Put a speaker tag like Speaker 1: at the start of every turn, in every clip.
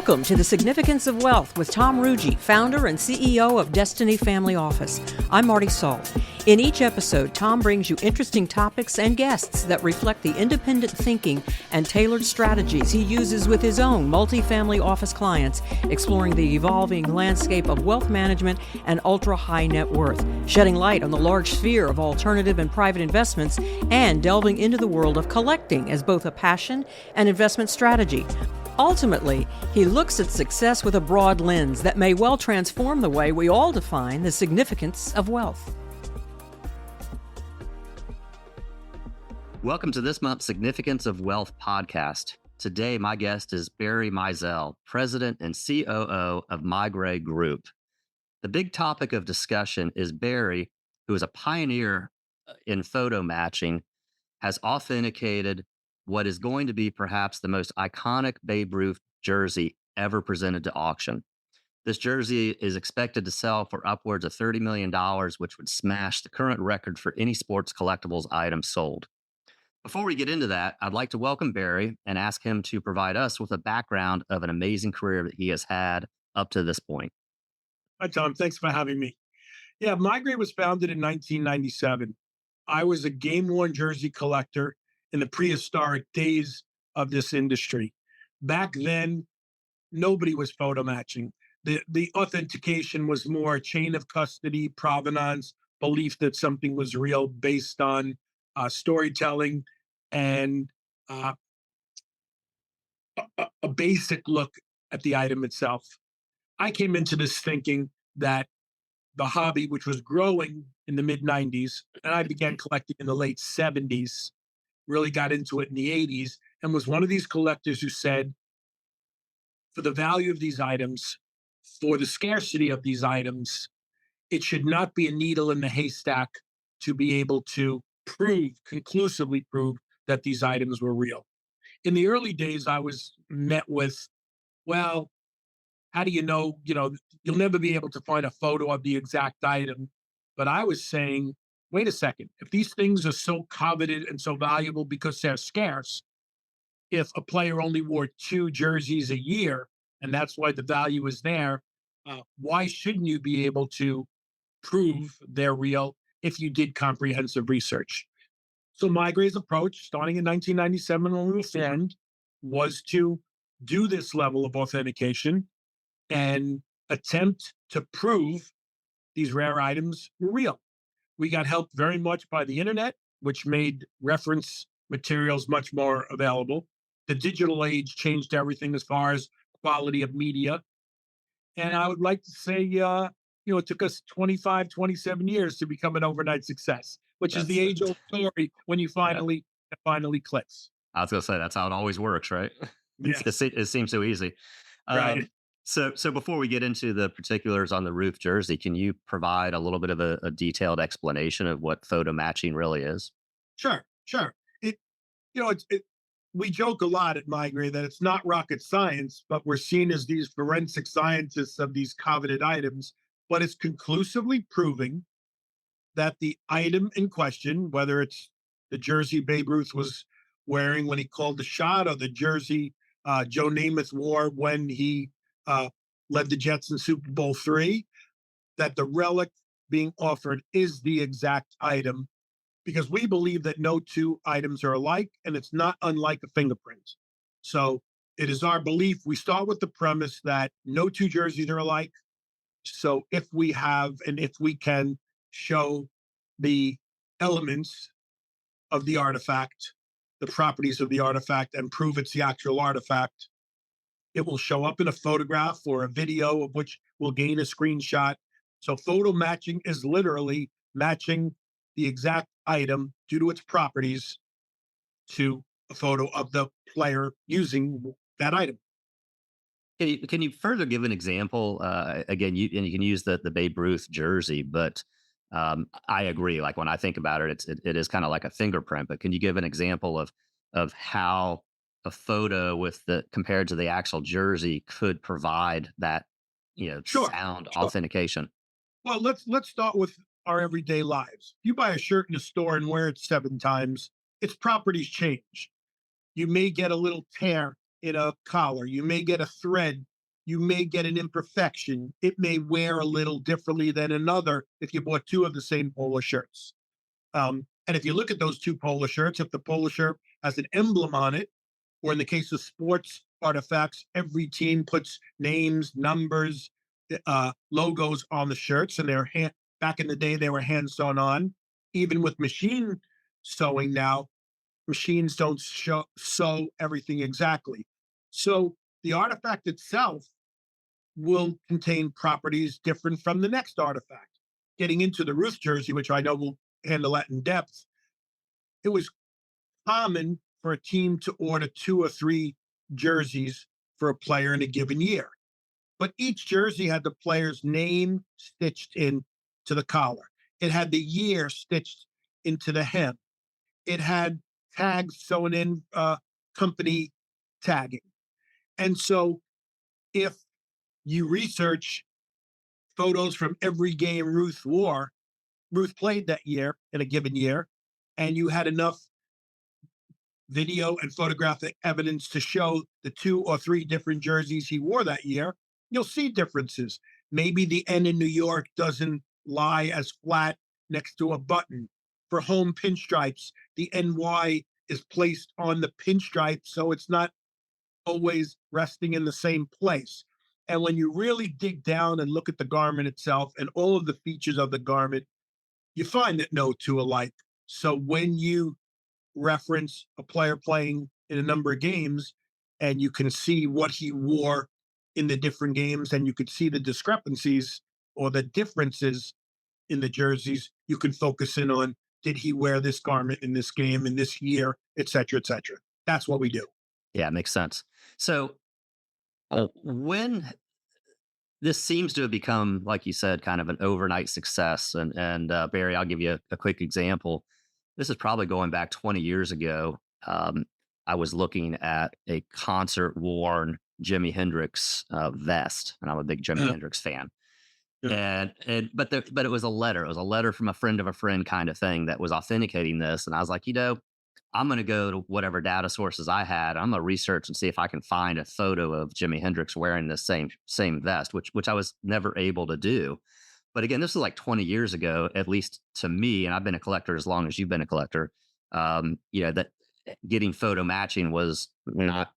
Speaker 1: Welcome to The Significance of Wealth with Tom Ruggie, founder and CEO of Destiny Family Office. I'm Marty Saul. In each episode, Tom brings you interesting topics and guests that reflect the independent thinking and tailored strategies he uses with his own multifamily office clients, exploring the evolving landscape of wealth management and ultra-high net worth, shedding light on the large sphere of alternative and private investments, and delving into the world of collecting as both a passion and investment strategy. Ultimately, he looks at success with a broad lens that may well transform the way we all define the significance of wealth.
Speaker 2: Welcome to this month's Significance of Wealth podcast. Today, my guest is Barry Meisel, President and COO of MeiGray Group. The big topic of discussion is Barry, who is a pioneer in photo matching, has authenticated what is going to be perhaps the most iconic Babe Ruth jersey ever presented to auction. This jersey is expected to sell for upwards of $30 million, which would smash the current record for any sports collectibles item sold. Before we get into that, I'd like to welcome Barry and ask him to provide us with a background of an amazing career that he has had up to this point.
Speaker 3: Hi, Tom. Thanks for having me. Yeah, MeiGray was founded in 1997. I was a game-worn jersey collector in the prehistoric days of this industry. Back then, nobody was photo matching. The authentication was more chain of custody, provenance, belief that something was real based on storytelling and a basic look at the item itself. I came into this thinking that the hobby, which was growing in the mid-90s, and I began collecting in the late 70s, really got into it in the 80s, and was one of these collectors who said, for the value of these items, for the scarcity of these items, it should not be a needle in the haystack to be able to conclusively prove that these items were real. In the early days, I was met with, well, how do you know, you'll never be able to find a photo of the exact item. But I was saying, wait a second, if these things are so coveted and so valuable because they're scarce, if a player only wore 2 jerseys a year, and that's why the value is there, why shouldn't you be able to prove they're real if you did comprehensive research? So MeiGray's approach, starting in 1997 when we were formed, was to do this level of authentication and attempt to prove these rare items were real. We got helped very much by the internet, which made reference materials much more available. The digital age changed everything as far as quality of media. And I would like to say, it took us 25, 27 years to become an overnight success, which is the age-old story when it finally clicks.
Speaker 2: I was going to say, that's how it always works, right?
Speaker 3: Yeah.
Speaker 2: It seems so easy.
Speaker 3: Right.
Speaker 2: So before we get into the particulars on the Ruth jersey, can you provide a little bit of a detailed explanation of what photo matching really is?
Speaker 3: Sure. We joke a lot at MeiGray that it's not rocket science, but we're seen as these forensic scientists of these coveted items. But it's conclusively proving that the item in question, whether it's the jersey Babe Ruth was wearing when he called the shot, or the jersey Joe Namath wore when he led the Jets in Super Bowl III, that the relic being offered is the exact item, because we believe that no 2 items are alike, and it's not unlike a fingerprint. So it is our belief. We start with the premise that no 2 jerseys are alike. So if we can show the elements of the artifact, the properties of the artifact, and prove it's the actual artifact, it will show up in a photograph or a video of which we'll gain a screenshot. So photo matching is literally matching the exact item due to its properties to a photo of the player using that item.
Speaker 2: Can you further give an example? Again, you can use the Babe Ruth jersey, but I agree. Like when I think about it, it is kind of like a fingerprint. But can you give an example of how a photo compared to the actual jersey could provide that sound authentication?
Speaker 3: Well, let's start with our everyday lives. You buy a shirt in a store and wear it 7 times, its properties change. You may get a little tear in a collar. You may get a thread you may get an imperfection. It may wear a little differently than another if you bought two of the same polo shirts. And if you look at those two polo shirts, if the polo shirt has an emblem on it, or in the case of sports artifacts, every team puts names, numbers, logos on the shirts, and back in the day they were hand sewn on. Even with machine sewing now, machines don't sew everything exactly. So the artifact itself will contain properties different from the next artifact. Getting into the Ruth jersey, which I know we'll handle that in depth, it was common for a team to order two or three jerseys for a player in a given year. But each jersey had the player's name stitched in to the collar. It had the year stitched into the hem. It had tags sewn in, company tagging. And so if you research photos from every game Ruth played that year in a given year, and you had enough video and photographic evidence to show the two or three different jerseys he wore that year, you'll see differences. Maybe the N in New York doesn't lie as flat next to a button. For home pinstripes, the NY is placed on the pinstripe, so it's not always resting in the same place. And when you really dig down and look at the garment itself and all of the features of the garment, you find that no two alike. So when you reference a player playing in a number of games and you can see what he wore in the different games and you could see the discrepancies or the differences in the jerseys, you can focus in on, did he wear this garment in this game in this year, et cetera, et cetera. That's what we do.
Speaker 2: Yeah, it makes sense. So when this seems to have become, like you said, kind of an overnight success, and Barry, I'll give you a quick example. This is probably going back 20 years ago. I was looking at a concert worn Jimi Hendrix vest, and I'm a big Jimi Hendrix fan. Yeah. But it was a letter. It was a letter from a friend of a friend kind of thing that was authenticating this. And I was like, I'm going to go to whatever data sources I had. I'm going to research and see if I can find a photo of Jimi Hendrix wearing the same vest, which I was never able to do. But again, this was like 20 years ago, at least to me, and I've been a collector as long as you've been a collector. That getting photo matching was not,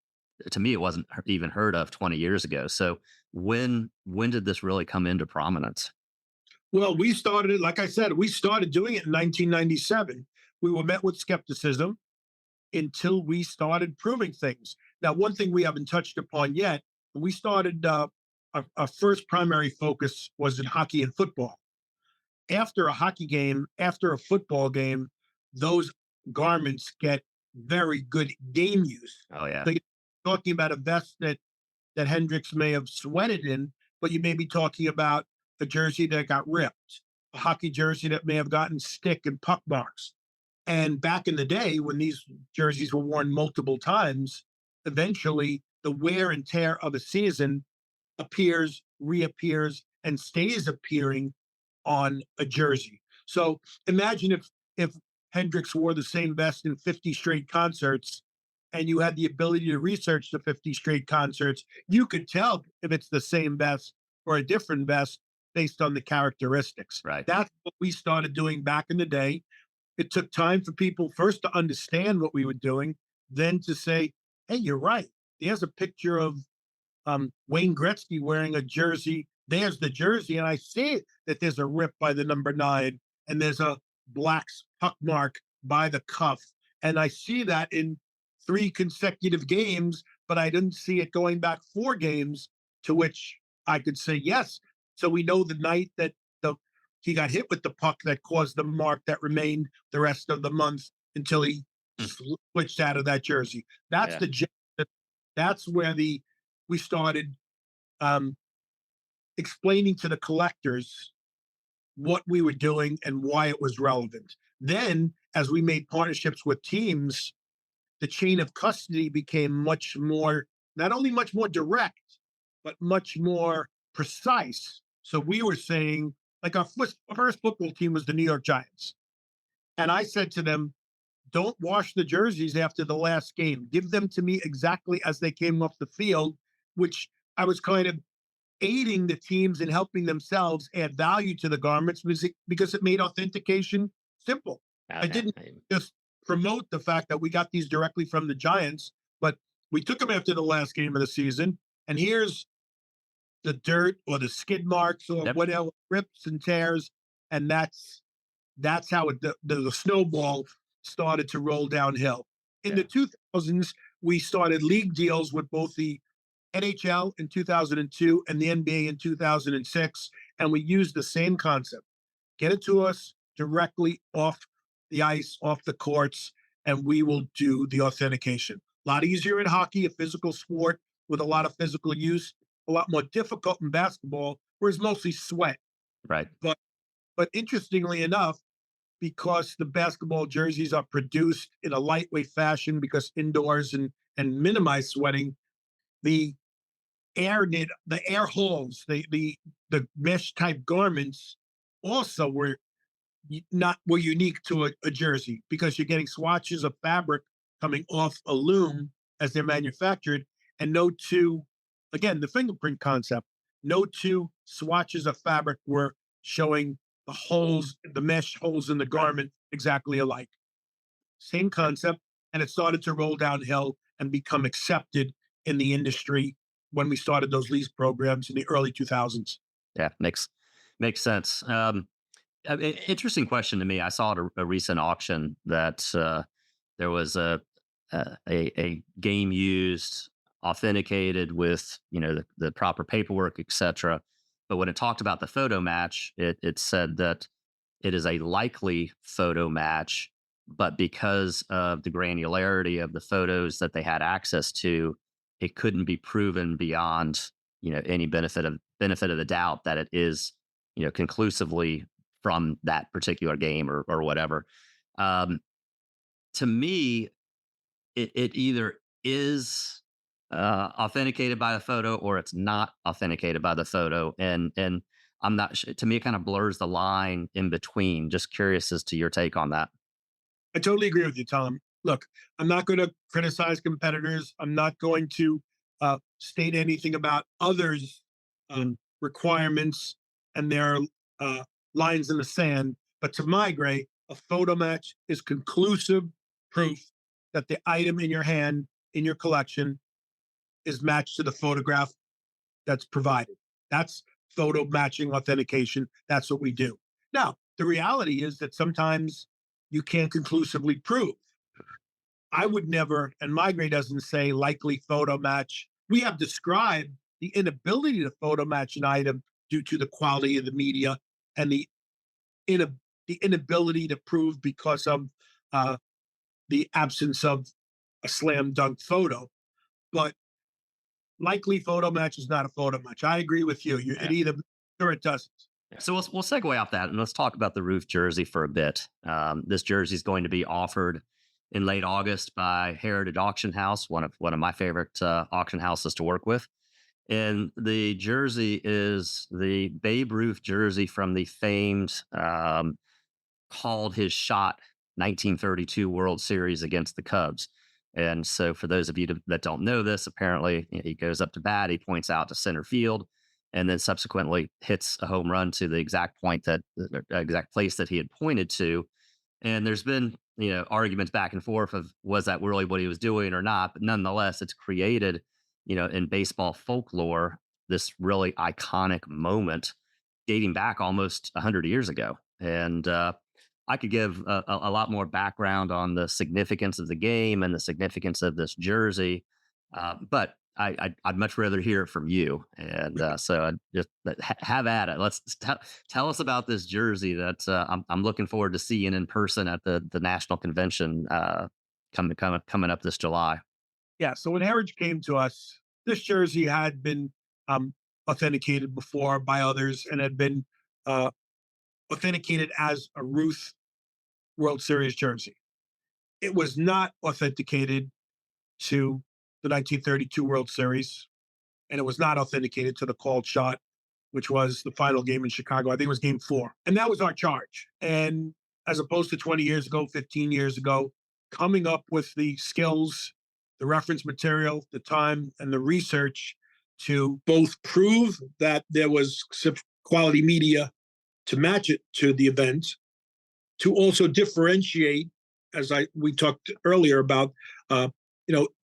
Speaker 2: to me, it wasn't even heard of 20 years ago. So when did this really come into prominence?
Speaker 3: Well, we started it, like I said, we started doing it in 1997. We were met with skepticism until we started proving things. Now, one thing we haven't touched upon yet, we started, our first primary focus was in hockey and football. After a hockey game, after a football game, those garments get very good game use.
Speaker 2: Oh, yeah.
Speaker 3: So you're talking about a vest that Hendrix may have sweated in, but you may be talking about a jersey that got ripped, a hockey jersey that may have gotten stick and puck marks. And back in the day, when these jerseys were worn multiple times, eventually the wear and tear of a season appears, reappears, and stays appearing on a jersey. So imagine if Hendrix wore the same vest in 50 straight concerts and you had the ability to research the 50 straight concerts, you could tell if it's the same vest or a different vest based on the characteristics.
Speaker 2: Right.
Speaker 3: That's what we started doing back in the day. It took time for people first to understand what we were doing, then to say, hey, you're right. There's a picture of Wayne Gretzky wearing a jersey. There's the jersey. And I see that there's a rip by the number 9 and there's a black puck mark by the cuff. And I see that in 3 consecutive games, but I didn't see it going back 4 games, to which I could say yes. So we know the night that he got hit with the puck that caused the mark that remained the rest of the month until he switched out of that jersey. That's that's where we started explaining to the collectors what we were doing and why it was relevant. Then, as we made partnerships with teams, the chain of custody became much more, not only much more direct, but much more precise. So we were saying, like our first football team was the New York Giants. And I said to them, don't wash the jerseys after the last game. Give them to me exactly as they came off the field, which I was kind of aiding the teams and helping themselves add value to the garments because it made authentication simple. I
Speaker 2: Okay.
Speaker 3: didn't just promote the fact that we got these directly from the Giants, but we took them after the last game of the season. And here's the dirt or the skid marks or
Speaker 2: Yep.
Speaker 3: whatever, rips and tears. And that's how the snowball started to roll downhill. In
Speaker 2: Yeah.
Speaker 3: the 2000s, we started league deals with both the NHL in 2002 and the NBA in 2006. And we used the same concept: get it to us directly off the ice, off the courts, and we will do the authentication. A lot easier in hockey, a physical sport with a lot of physical use, a lot more difficult in basketball, where it's mostly sweat.
Speaker 2: Right.
Speaker 3: But interestingly enough, because the basketball jerseys are produced in a lightweight fashion because indoors and minimize sweating, the the air holes, the mesh type garments also were unique to a jersey because you're getting swatches of fabric coming off a loom as they're manufactured, and no two, again, the fingerprint concept, no two swatches of fabric were showing the holes, the mesh holes in the garment exactly alike. Same concept, and it started to roll downhill and become accepted in the industry when we started those lease programs in the early 2000s.
Speaker 2: Yeah. Makes sense. Interesting question to me. I saw at a recent auction that there was a game used, authenticated with the proper paperwork, etc. But when it talked about the photo match, it said that it is a likely photo match, but because of the granularity of the photos that they had access to, it couldn't be proven beyond any benefit of the doubt that it is conclusively from that particular game or whatever. Um, to me, it either is authenticated by the photo or it's not authenticated by the photo, and I'm not. To me, it kind of blurs the line in between. Just curious as to your take on that.
Speaker 3: I totally agree with you, Tom. Look, I'm not going to criticize competitors. I'm not going to state anything about others' requirements and their uh, lines in the sand. But to MeiGray, a photo match is conclusive proof that the item in your hand, in your collection, is matched to the photograph that's provided. That's photo matching authentication. That's what we do. Now, the reality is that sometimes you can't conclusively prove. I would never, and MeiGray doesn't say likely photo match. We have described the inability to photo match an item due to the quality of the media and the inability to prove because of uh, the absence of a slam dunk photo. But likely photo match is not a photo match. I agree with you. It
Speaker 2: Yeah.
Speaker 3: either or it doesn't.
Speaker 2: So we'll segue off that and let's talk about the Ruth jersey for a bit. This jersey is going to be offered in late August by Heritage Auction House, one of my favorite auction houses to work with. And the jersey is the Babe Ruth jersey from the famed called his shot 1932 World Series against the Cubs. And so, for those of you that don't know this, apparently he goes up to bat, he points out to center field, and then subsequently hits a home run to the exact point that the exact place that he had pointed to. And there's been arguments back and forth of was that really what he was doing or not, but nonetheless, it's created in baseball folklore this really iconic moment dating back almost 100 years ago. And I could give a lot more background on the significance of the game and the significance of this jersey, but I'd much rather hear it from you. And so I just have at it. Let's tell us about this jersey that I'm looking forward to seeing in person at the national convention coming up this July.
Speaker 3: Yeah. So when Heritage came to us, this jersey had been authenticated before by others and had been uh, authenticated as a Ruth World Series jersey. It was not authenticated to the 1932 World Series, and it was not authenticated to the called shot, which was the final game in Chicago. I think it was game 4. And that was our charge. And as opposed to 20 years ago, 15 years ago, coming up with the skills, the reference material, the time, and the research to both prove that there was quality media to match it to the event, to also differentiate, as we talked earlier about,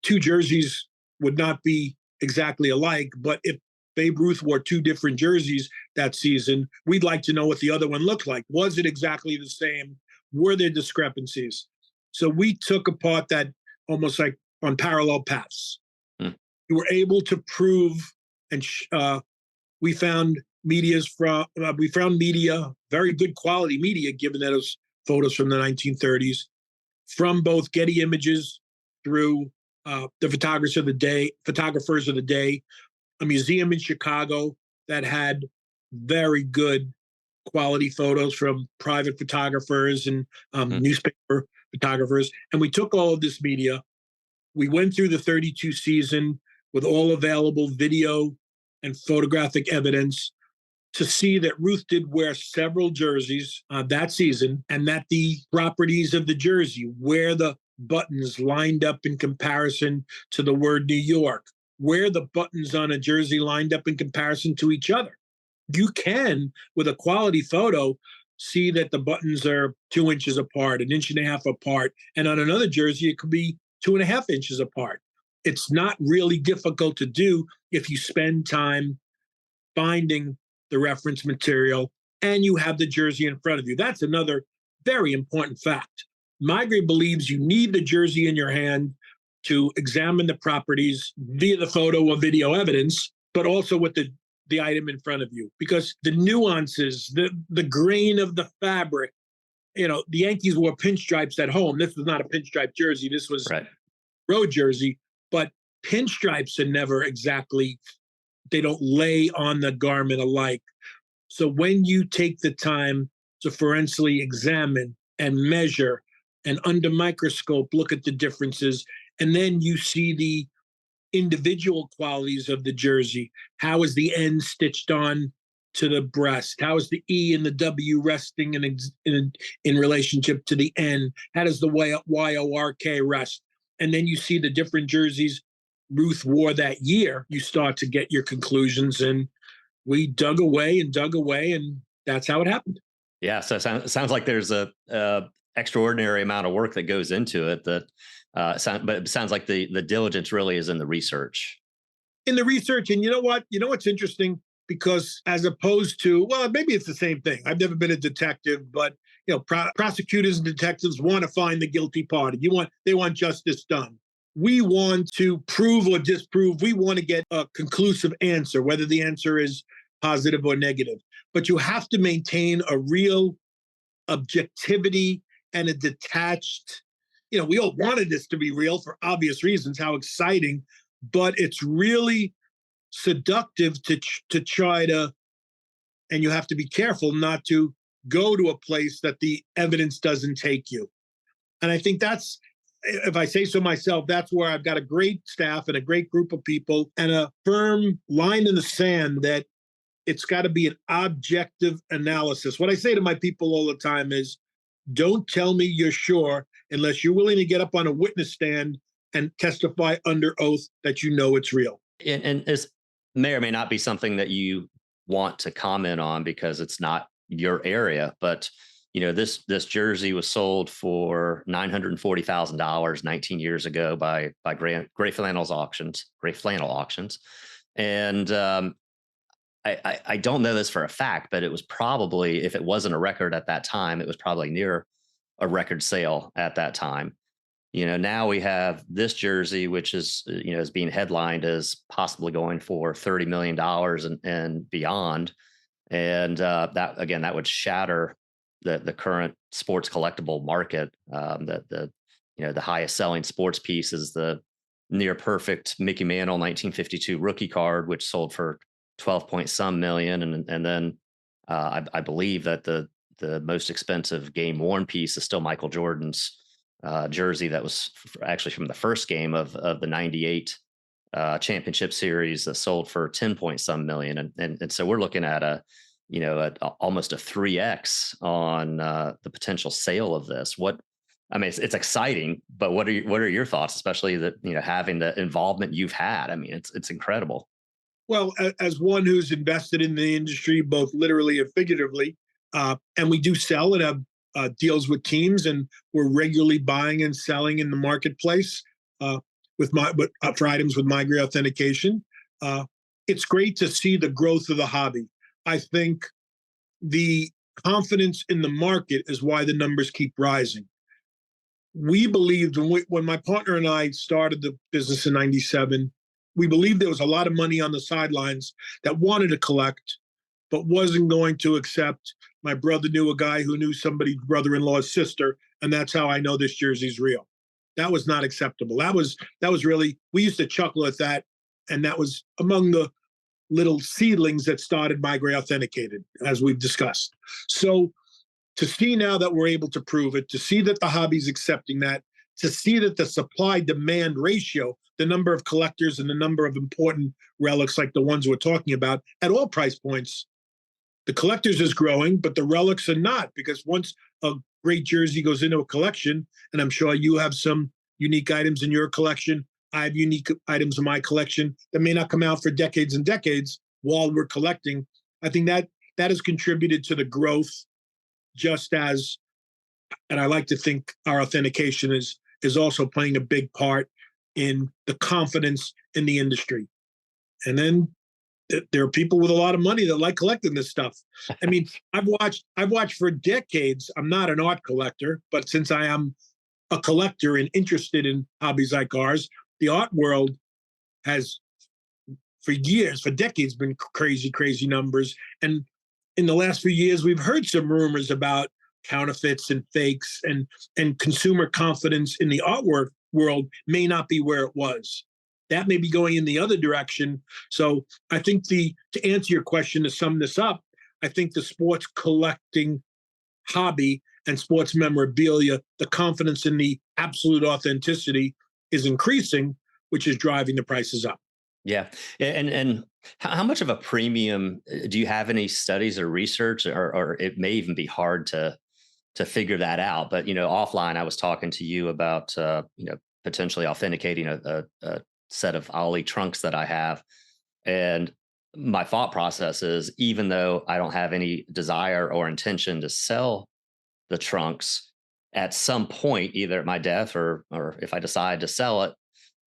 Speaker 3: two jerseys would not be exactly alike, but if Babe Ruth wore two different jerseys that season, we'd like to know what the other one looked like. Was it exactly the same? Were there discrepancies? So we took apart that almost like on parallel paths. We were able to prove, and we found media, very good quality media, given that it was photos from the 1930s, from both Getty Images through the photographers of the day, a museum in Chicago that had very good quality photos from private photographers and newspaper photographers. And we took all of this media. We went through the 32 season with all available video and photographic evidence to see that Ruth did wear several jerseys that season, and that the properties of the jersey, where the buttons lined up in comparison to the word New York, where the buttons on a jersey lined up in comparison to each other. You can, with a quality photo, see that the buttons are 2 inches apart, 1.5 inches apart, and on another jersey, it could be 2.5 inches apart. It's not really difficult to do if you spend time finding the reference material and you have the jersey in front of you. That's another very important fact. MeiGray believes you need the jersey in your hand to examine the properties via the photo or video evidence, but also with the item in front of you, because the nuances, the grain of the fabric, the Yankees wore pinstripes at home. This was not a pinstripe jersey. This was road jersey, but pinstripes are never exactly, they don't lay on the garment alike. So when you take the time to forensically examine and measure and under microscope look at the differences, and then you see the individual qualities of the jersey. How is the N stitched on to the breast? How is the E and the W resting in relationship to the N? How does the YORK rest? And then you see the different jerseys Ruth wore that year. You start to get your conclusions, and we dug away, and that's how it happened.
Speaker 2: Yeah, so it sounds like there's a extraordinary amount of work that goes into it. But it sounds like the diligence really is in the research.
Speaker 3: In the research, and you know what? You know what's interesting? Because as opposed to, well, maybe it's the same thing. I've never been a detective, but prosecutors and detectives want to find the guilty party. They want justice done. We want to prove or disprove. We want to get a conclusive answer, whether the answer is positive or negative. But you have to maintain a real objectivity and a detached, we all wanted this to be real for obvious reasons, how exciting, but it's really seductive to try to, and you have to be careful not to go to a place that the evidence doesn't take you. And I think that's, if I say so myself, that's where I've got a great staff and a great group of people and a firm line in the sand that it's got to be an objective analysis. What I say to my people all the time is, don't tell me you're sure unless you're willing to get up on a witness stand and testify under oath that you know it's real.
Speaker 2: And this may or may not be something that you want to comment on because it's not your area, but this jersey was sold for $940,000 19 years ago by Gray Flannel auctions, and I don't know this for a fact, but it was probably, if it wasn't a record at that time, it was probably near a record sale at that time. Now we have this jersey, which is is being headlined as possibly going for $30 million and beyond, and that would shatter the current sports collectible market. The highest selling sports piece is the near perfect Mickey Mantle 1952 rookie card, which sold for 12 point some million, and then I believe that the most expensive game worn piece is still Michael Jordan's jersey that was actually from the first game of the 98 championship series that sold for 10 point some million, and so we're looking at almost a 3x on the potential sale of this. It's exciting, but what are your thoughts, especially that having the involvement you've had? It's incredible.
Speaker 3: Well, as one who's invested in the industry, both literally and figuratively, and we do sell and have deals with teams, and we're regularly buying and selling in the marketplace uh, for items with MeiGray Authentication. Uh, it's great to see the growth of the hobby. I think the confidence in the market is why the numbers keep rising. We believed when my partner and I started the business in '97, we believed there was a lot of money on the sidelines that wanted to collect, but wasn't going to accept. My brother knew a guy who knew somebody's brother-in-law's sister, and that's how I know this jersey's real. That was not acceptable. That was really, we used to chuckle at that, and that was among the little seedlings that started MeiGray Authenticated, as we've discussed. So to see now that we're able to prove it, to see that the hobby's accepting that, to see that the supply demand ratio, the number of collectors and the number of important relics like the ones we're talking about at all price points, the collectors is growing, but the relics are not, because once a great jersey goes into a collection, and I'm sure you have some unique items in your collection, I have unique items in my collection that may not come out for decades and decades while we're collecting. I think that has contributed to the growth, just as, and I like to think our authentication is also playing a big part in the confidence in the industry. And then there are people with a lot of money that like collecting this stuff. I mean, I've watched for decades. I'm not an art collector, but since I am a collector and interested in hobbies like ours, the art world has for years, for decades, been crazy, crazy numbers. And in the last few years, we've heard some rumors about counterfeits and fakes, and consumer confidence in the artwork world may not be where it was. That may be going in the other direction. So I think to answer your question, to sum this up, I think the sports collecting hobby and sports memorabilia, the confidence in the absolute authenticity is increasing, which is driving the prices up.
Speaker 2: Yeah. And how much of a premium do you have any studies or research, or it may even be hard to figure that out? But, offline, I was talking to you about, potentially authenticating a set of Ollie trunks that I have. And my thought process is, even though I don't have any desire or intention to sell the trunks, at some point, either at my death or if I decide to sell it,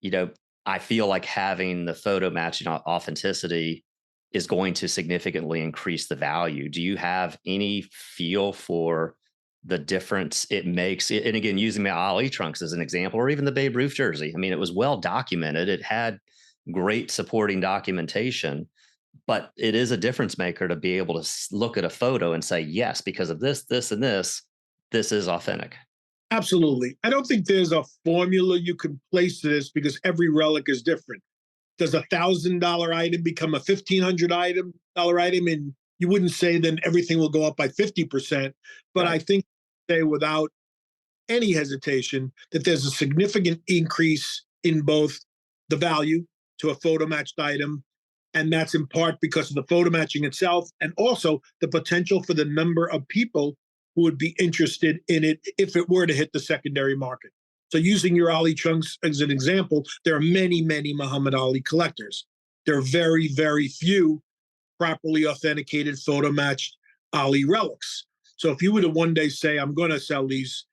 Speaker 2: you know, I feel like having the photo matching authenticity is going to significantly increase the value. Do you have any feel for the difference it makes? And again, using my Ali trunks as an example, or even the Babe Ruth jersey. I mean, it was well documented. It had great supporting documentation, but it is a difference maker to be able to look at a photo and say, yes, because of this, this, and this is authentic.
Speaker 3: Absolutely. I don't think there's a formula you can place to this, because every relic is different. Does $1,000 item become a $1,500 item? And you wouldn't say then everything will go up by 50%. But right. I think say without any hesitation that there's a significant increase in both the value to a photo matched item. And that's in part because of the photo matching itself, and also the potential for the number of people who would be interested in it if it were to hit the secondary market. So using your Ali trunks as an example, there are many, many Muhammad Ali collectors. There are very, very few properly authenticated photo matched Ali relics. So if you were to one day say, I'm going to sell these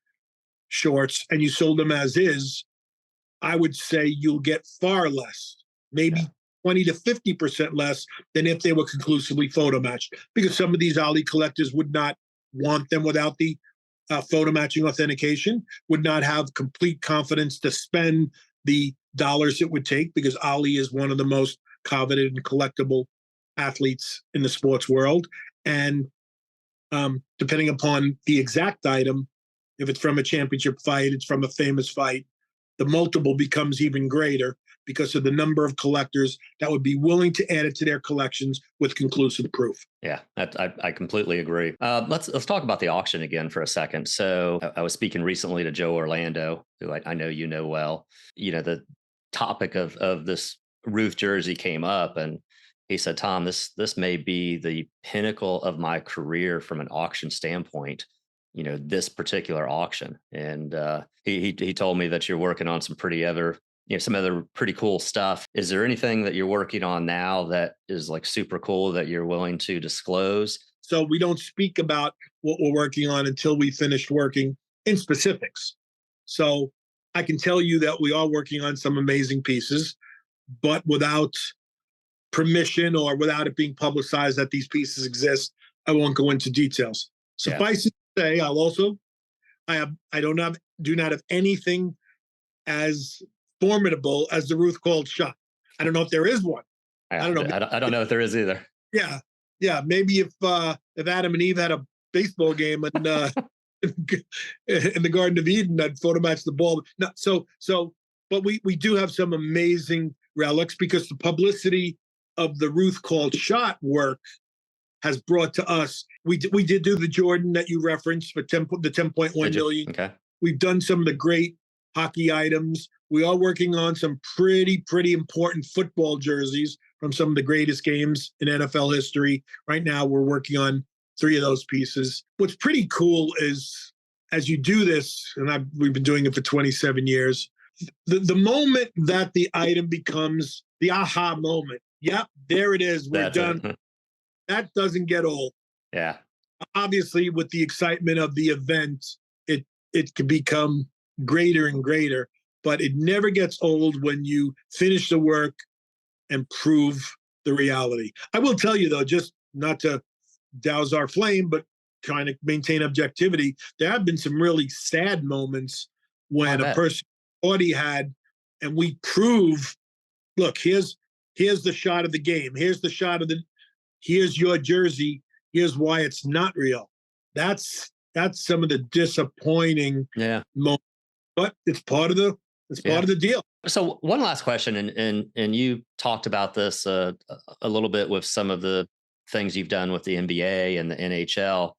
Speaker 3: shorts, and you sold them as is, I would say you'll get far less, maybe 20 to 50% less than if they were conclusively photo matched, because some of these Ali collectors would not want them without the photo matching authentication, would not have complete confidence to spend the dollars it would take, because Ali is one of the most coveted and collectible athletes in the sports world. And depending upon the exact item, if it's from a championship fight, it's from a famous fight, the multiple becomes even greater because of the number of collectors that would be willing to add it to their collections with conclusive proof.
Speaker 2: Yeah, I completely agree. Let's talk about the auction again for a second. So I was speaking recently to Joe Orlando, who I know you know well. The topic of this Ruth jersey came up, and he said, Tom, this may be the pinnacle of my career from an auction standpoint, this particular auction. And he told me that you're working on some pretty other some of the pretty cool stuff. Is there anything that you're working on now that is like super cool that you're willing to disclose?
Speaker 3: So we don't speak about what we're working on until we finish working in specifics. So I can tell you that we are working on some amazing pieces, but without permission or without it being publicized that these pieces exist, I won't go into details. Suffice it to say, I do not have anything as formidable as the Ruth called shot. I don't know if there is one.
Speaker 2: I don't know. I don't know if there is either.
Speaker 3: Yeah. Maybe if Adam and Eve had a baseball game and in the Garden of Eden, I'd photo match the ball. No, but we do have some amazing relics because the publicity of the Ruth called shot work has brought to us. We did do the Jordan that you referenced for the 10.1 million.
Speaker 2: Okay.
Speaker 3: We've done some of the great hockey items. We are working on some pretty important football jerseys from some of the greatest games in NFL history. Right now, we're working on 3 of those pieces. What's pretty cool is as you do this, and we've been doing it for 27 years, the moment that the item becomes the aha moment, yep, there it is, we're done. That doesn't get old.
Speaker 2: Yeah.
Speaker 3: Obviously, with the excitement of the event, it can become greater and greater, but it never gets old when you finish the work and prove the reality. I will tell you, though, just not to douse our flame, but trying to maintain objectivity, there have been some really sad moments when a person thought he had, and we prove, look, here's the shot of the game. Here's your jersey. Here's why it's not real. That's some of the disappointing moments, but it's part of the deal.
Speaker 2: So one last question, and you talked about this a little bit with some of the things you've done with the NBA and the NHL.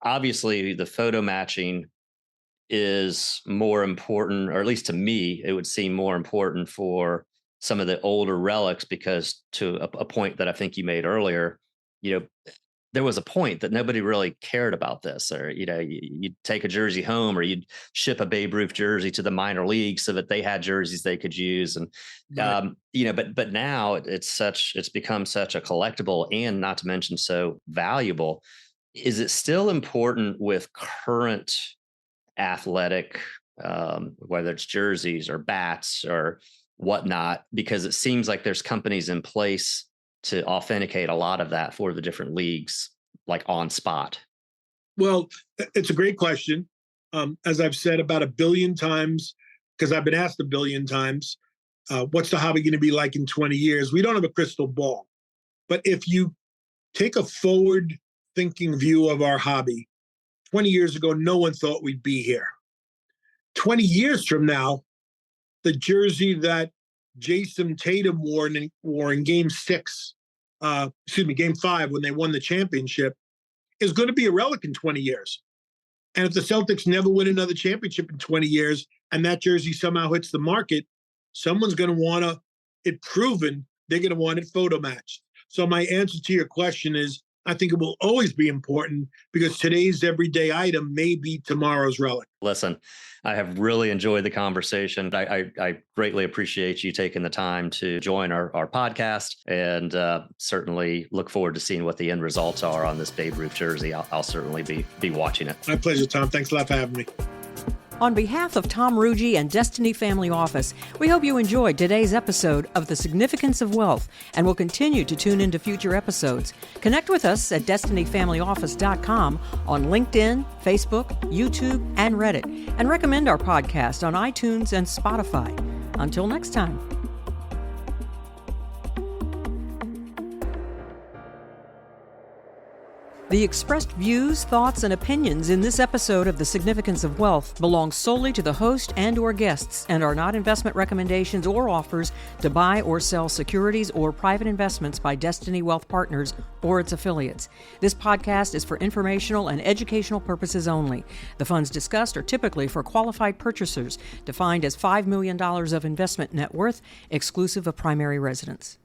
Speaker 2: Obviously the photo matching is more important, or at least to me, it would seem more important for some of the older relics, because to a point that I think you made earlier, there was a point that nobody really cared about this, or, you'd take a jersey home, or you'd ship a Babe Ruth jersey to the minor leagues so that they had jerseys they could use. And, but now it's become such a collectible, and not to mention so valuable. Is it still important with current athletic, whether it's jerseys or bats or whatnot, because it seems like there's companies in place to authenticate a lot of that for the different leagues, like on spot?
Speaker 3: Well, it's a great question. As I've said about 1 billion times, because I've been asked 1 billion times, what's the hobby going to be like in 20 years? We don't have a crystal ball. But if you take a forward-thinking view of our hobby, 20 years ago, no one thought we'd be here. 20 years from now, the jersey that Jason Tatum wore in Game 5 when they won the championship is going to be a relic in 20 years. And if the Celtics never win another championship in 20 years and that jersey somehow hits the market, someone's going to want it proven. They're going to want it photo matched. So my answer to your question is, I think it will always be important, because today's everyday item may be tomorrow's relic.
Speaker 2: Listen, I have really enjoyed the conversation. I greatly appreciate you taking the time to join our podcast, and certainly look forward to seeing what the end results are on this Babe Ruth jersey. I'll certainly be watching it.
Speaker 3: My pleasure, Tom. Thanks a lot for having me.
Speaker 1: On behalf of Tom Ruggie and Destiny Family Office, we hope you enjoyed today's episode of The Significance of Wealth, and will continue to tune into future episodes. Connect with us at destinyfamilyoffice.com, on LinkedIn, Facebook, YouTube, and Reddit, and recommend our podcast on iTunes and Spotify. Until next time. The expressed views, thoughts, and opinions in this episode of The Significance of Wealth belong solely to the host and/or guests, and are not investment recommendations or offers to buy or sell securities or private investments by Destiny Wealth Partners or its affiliates. This podcast is for informational and educational purposes only. The funds discussed are typically for qualified purchasers, defined as $5 million of investment net worth, exclusive of primary residence.